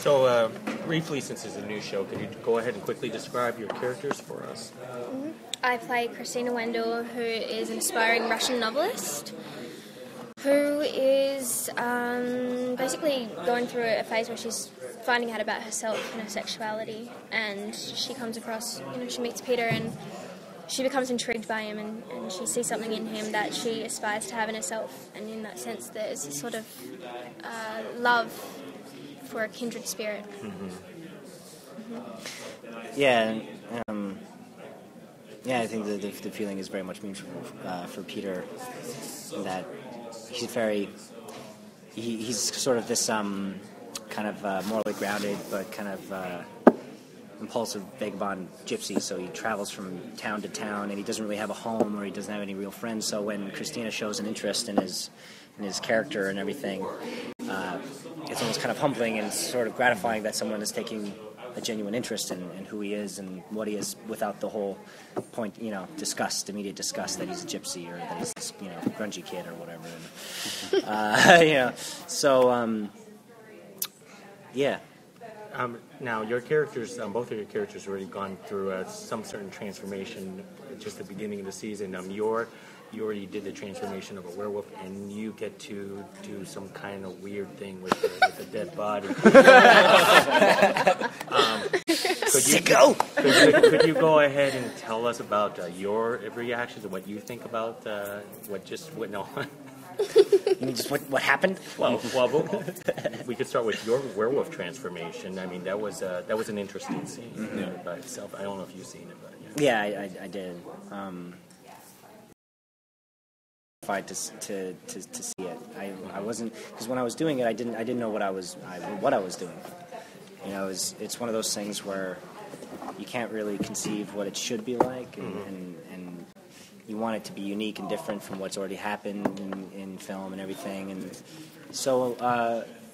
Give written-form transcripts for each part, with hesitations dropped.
So, briefly, since it's a new show, could you go ahead and quickly describe your characters for us? Mm-hmm. I play Christina Wendall, who is an aspiring Russian novelist, who is basically going through a phase where she's finding out about herself and her sexuality, and she comes across, she meets Peter and she becomes intrigued by him, and she sees something in him that she aspires to have in herself, and in that sense there's a sort of love for a kindred spirit. Mm-hmm. Mm-hmm. Yeah, I think the feeling is very much mutual for Peter, in that he's sort of this kind of morally grounded but kind of impulsive vagabond gypsy. So he travels from town to town, and he doesn't really have a home, or he doesn't have any real friends. So when Christina shows an interest in his character and everything, it's almost kind of humbling and sort of gratifying that someone is taking a genuine interest in who he is and what he is, without the whole point, immediate disgust that he's a gypsy or that he's this, grungy kid or whatever. Yeah. Now, your characters, both of your characters, already gone through some certain transformation just at the beginning of the season. You already did the transformation of a werewolf, and you get to do some kind of weird thing with the dead body. Could you go ahead and tell us about your reactions and what you think about what no? You mean just what happened? Well, we could start with your werewolf transformation. I mean, that was an interesting scene by itself. I don't know if you've seen it, but yeah, I did. To see it, I wasn't, because when I was doing it, I didn't know what I was doing. It's one of those things where you can't really conceive what it should be like, and you want it to be unique and different from what's already happened in film and everything. And so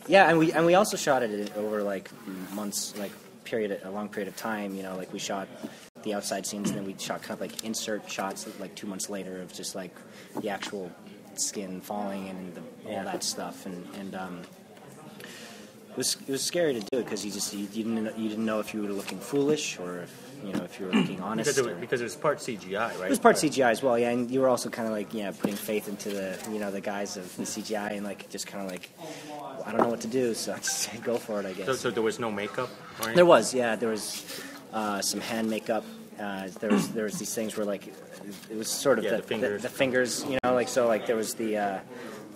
and we also shot it over like months, like a long period of time. Like we shot the outside scenes, and then we shot kind of like insert shots like 2 months later of just like the actual skin falling and all that stuff, and it was scary to do it because you didn't know if you were looking foolish or if you were looking honest. Because it was part CGI, right? It was part CGI as well, yeah, and you were also kind of like putting faith into the guys of the CGI, and like just kind of like, I don't know what to do, so I just go for it, I guess. So there was no makeup? There was, yeah. There was some hand makeup. There was these things where like it was sort of the fingers, there was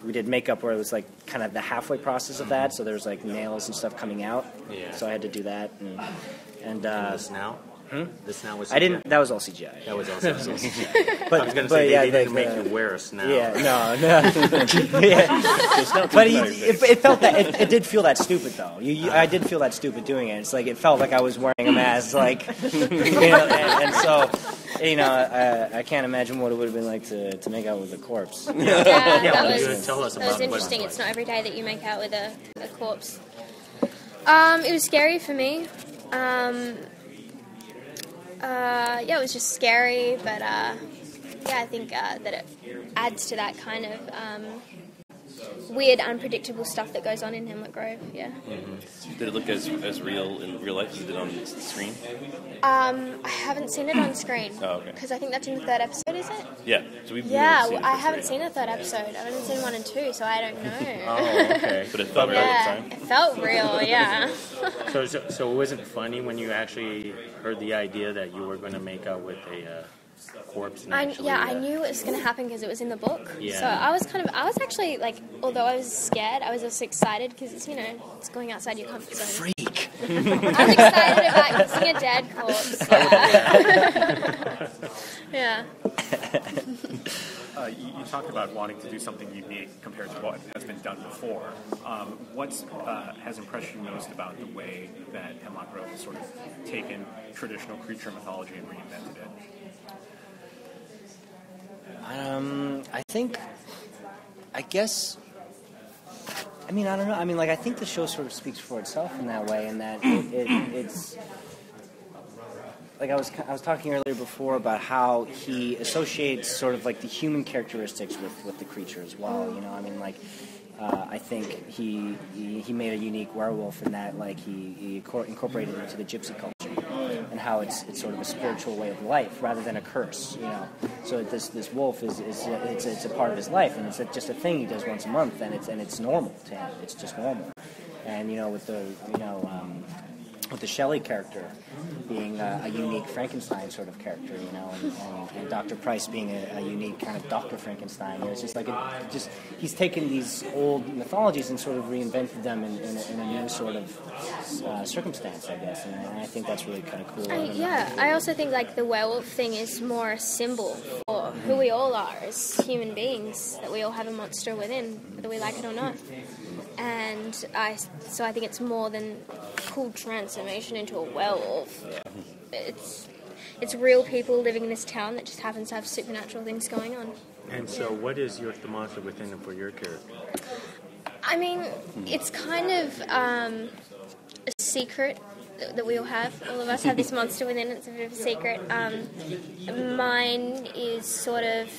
we did makeup where it was like kind of the halfway process of that. So there was like nails and stuff coming out. Yeah. So I had to do that and this now. This now was CGI? I didn't. That was all CGI. That was all CGI. But I was going to say they didn't make you wear a snout. Yeah, no. Yeah. But it felt that it did feel that stupid though. I did feel that stupid doing it. It's like it felt like I was wearing a mask, like and so I can't imagine what it would have been like to make out with a corpse. Yeah, tell us about that was interesting. It's not every day that you make out with a corpse. It was scary for me. It was just scary, but I think that it adds to that kind of weird, unpredictable stuff that goes on in Hemlock Grove. Yeah. Mm-hmm. Did it look as real in real life as it did on the screen? I haven't seen it on screen. Oh, okay. Because I think that's in the third episode, is it? Yeah. So I haven't seen the third episode. I've only seen 1 and 2, so I don't know. Oh, okay. But it felt real at the time? It felt real, yeah. So was it funny when you actually heard the idea that you were going to make out with a corpse? And I knew it was going to happen because it was in the book. Yeah. So I was actually like, although I was scared, I was also excited because it's it's going outside your comfort zone. Freak. I was excited about seeing a dead corpse. Yeah. You talked about wanting to do something unique compared to what has been done before. What has impressed you most about the way that Hemlock Grove has sort of taken traditional creature mythology and reinvented it? I don't know. I mean, like, I think the show sort of speaks for itself in that way, in that it's like I was talking earlier before about how he associates sort of like the human characteristics with the creature as well. I mean, like I think he made a unique werewolf in that, like, he incorporated it into the gypsy culture and how it's sort of a spiritual way of life rather than a curse, you know. So this wolf is it's a part of his life, and it's just a thing he does once a month, and it's normal to him. It's just normal. And with the Shelley character being a unique Frankenstein sort of character, and Dr. Price being a unique kind of Dr. Frankenstein. It's just like he's taken these old mythologies and sort of reinvented them in a new sort of circumstance, I guess. And I think that's really kind of cool. I also think like the werewolf thing is more a symbol for who we all are as human beings, that we all have a monster within, whether we like it or not. And so I think it's more than cool transformation into a werewolf. It's real people living in this town that just happens to have supernatural things going on. And so what is the monster within for your character? I mean, it's kind of a secret that we all have. All of us have this monster within. It's a bit of a secret. Mine is sort of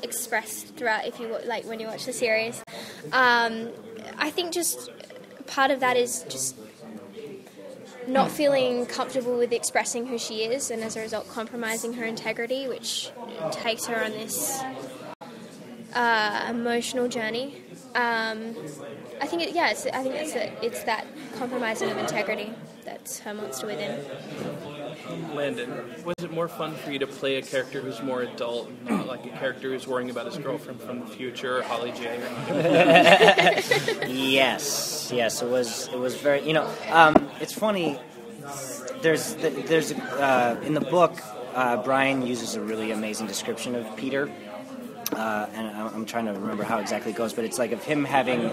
expressed throughout, if you like, when you watch the series. I think just part of that is just not feeling comfortable with expressing who she is, and as a result compromising her integrity, which takes her on this emotional journey. I think it's that compromising of integrity that's her monster within. Landon, was it more fun for you to play a character who's more adult, not like a character who's worrying about his girlfriend from the future, or Holly J? Yes, it was very. It's funny. There's in the book, Brian uses a really amazing description of Peter. And I'm trying to remember how exactly it goes, but it's like of him having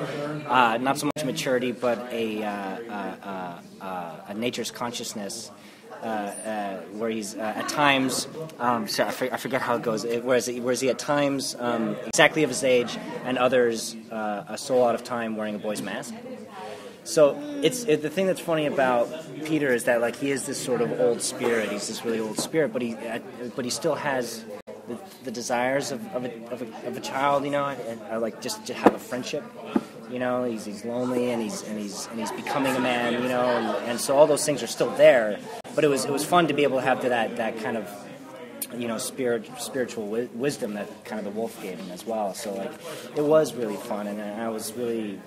not so much maturity, but a nature's consciousness, where he's at times. I forget how it goes. Whereas he at times exactly of his age, and others a soul out of time wearing a boy's mask. So the thing that's funny about Peter is that like he is this sort of old spirit. He's this really old spirit, but he still has the desires of a child, and like just to have a friendship, he's lonely and he's becoming a man, and so all those things are still there. But it was fun to be able to have that kind of spiritual wisdom that kind of the wolf gave him as well. So like it was really fun, and I was really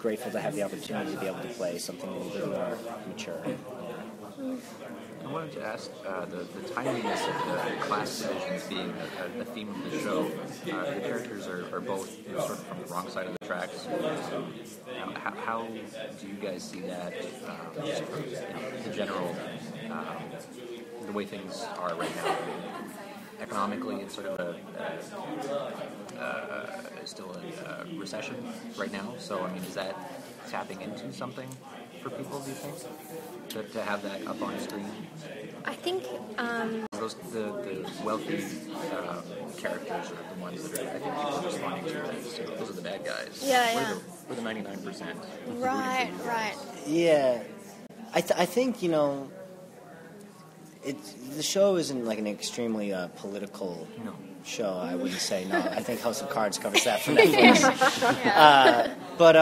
grateful to have the opportunity to be able to play something a little bit more mature. I wanted to ask the timeliness of the class divisions being a theme of the show. The characters are both sort of from the wrong side of the tracks. How do you guys see that? The general, the way things are right now. Economically, it's sort of still a recession right now. So, I mean, is that tapping into something for people, do you think, to have that up on screen? I think the wealthy characters are the ones that I think people are responding to as those are the bad guys. Yeah. We're the 99%. Right. Yeah, I think the show isn't like an extremely political show. I wouldn't say no. I think House of Cards covers that for Netflix. But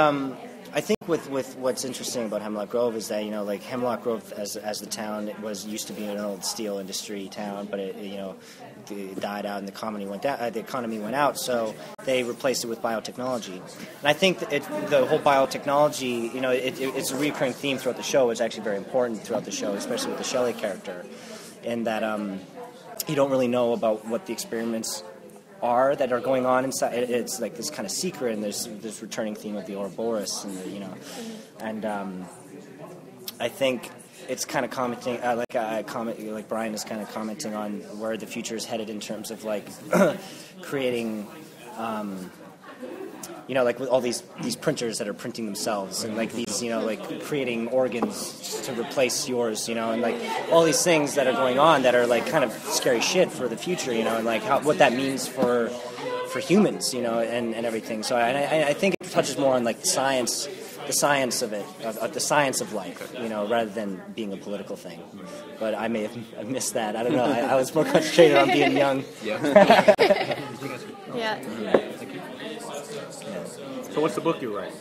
I think with what's interesting about Hemlock Grove is that like Hemlock Grove as the town, it used to be an old steel industry town, but it died out and the economy went down. The economy went out, so they replaced it with biotechnology. And I think the whole biotechnology, it's a recurring theme throughout the show. It's actually very important throughout the show, especially with the Shelley character, in that you don't really know about what the experiments are that are going on inside. It's like this kind of secret, and there's this returning theme of the Ouroboros, and I think it's kind of commenting, like Brian is kind of commenting on where the future is headed in terms of like creating, like with all these printers that are printing themselves, and like these, like creating organs to replace yours, and like all these things that are going on that are like kind of scary shit for the future, and like what that means for humans, and everything. So I think it touches more on like the science of it, the science of life, rather than being a political thing. But I may have missed that. I don't know. I was more concentrated on being young. Yeah. Yeah. Thank you. So what's the book you write?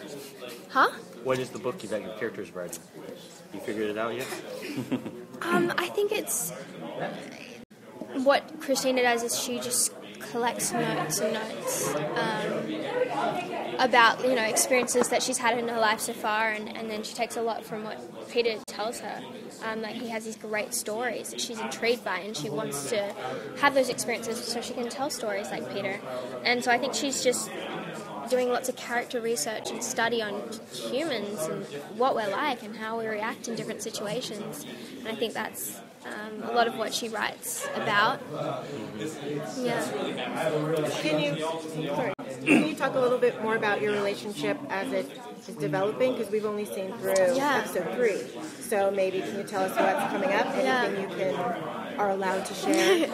Huh? What is the book that your character's writing? You figured it out yet? I think it's what Christina does is she just collects notes and notes about experiences that she's had in her life so far, and then she takes a lot from what Peter tells her. Like he has these great stories that she's intrigued by, and she wants to have those experiences so she can tell stories like Peter. And so I think she's just doing lots of character research and study on humans and what we're like and how we react in different situations. And I think that's a lot of what she writes about. Yeah. Can you talk a little bit more about your relationship as it is developing? Because we've only seen through episode 3. So maybe can you tell us what's coming up? Anything are allowed to share?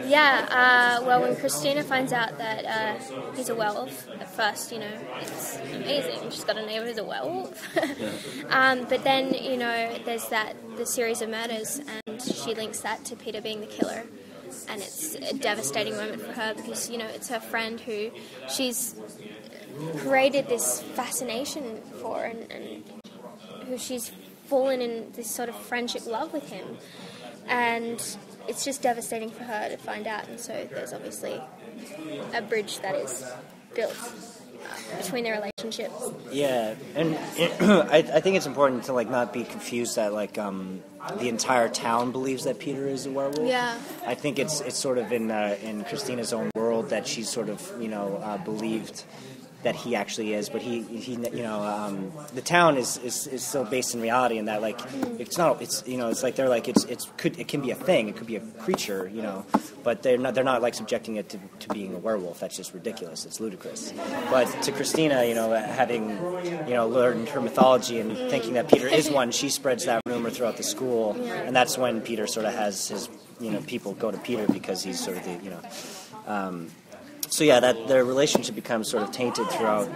Well, when Christina finds out that he's a werewolf, at first, it's amazing. She's got a neighbor who's a werewolf. But then, there's the series of murders, and she links that to Peter being the killer. And it's a devastating moment for her because, it's her friend who she's created this fascination for and who she's fallen in this sort of friendship love with him. And it's just devastating for her to find out. And so there's obviously a bridge that is built between their relationships. Yeah, and I think it's important to not be confused that the entire town believes that Peter is a werewolf. Yeah. I think it's sort of in Christina's own world that she's sort of believed that he actually is, but he the town is still based in reality, and that it's not, it's like they're like it can be a thing, it could be a creature, but they're not subjecting it to being a werewolf. That's just ridiculous. It's ludicrous. But to Christina, having learned her mythology and thinking that Peter is one, she spreads that rumor throughout the school, and that's when Peter sort of has his people go to Peter because he's sort of the So yeah, that their relationship becomes sort of tainted throughout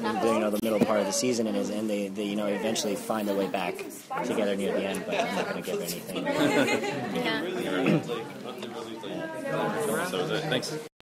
the middle part of the season, and they eventually find their way back together near the end. But I'm not going to give anything. Yeah. So is it. Thanks.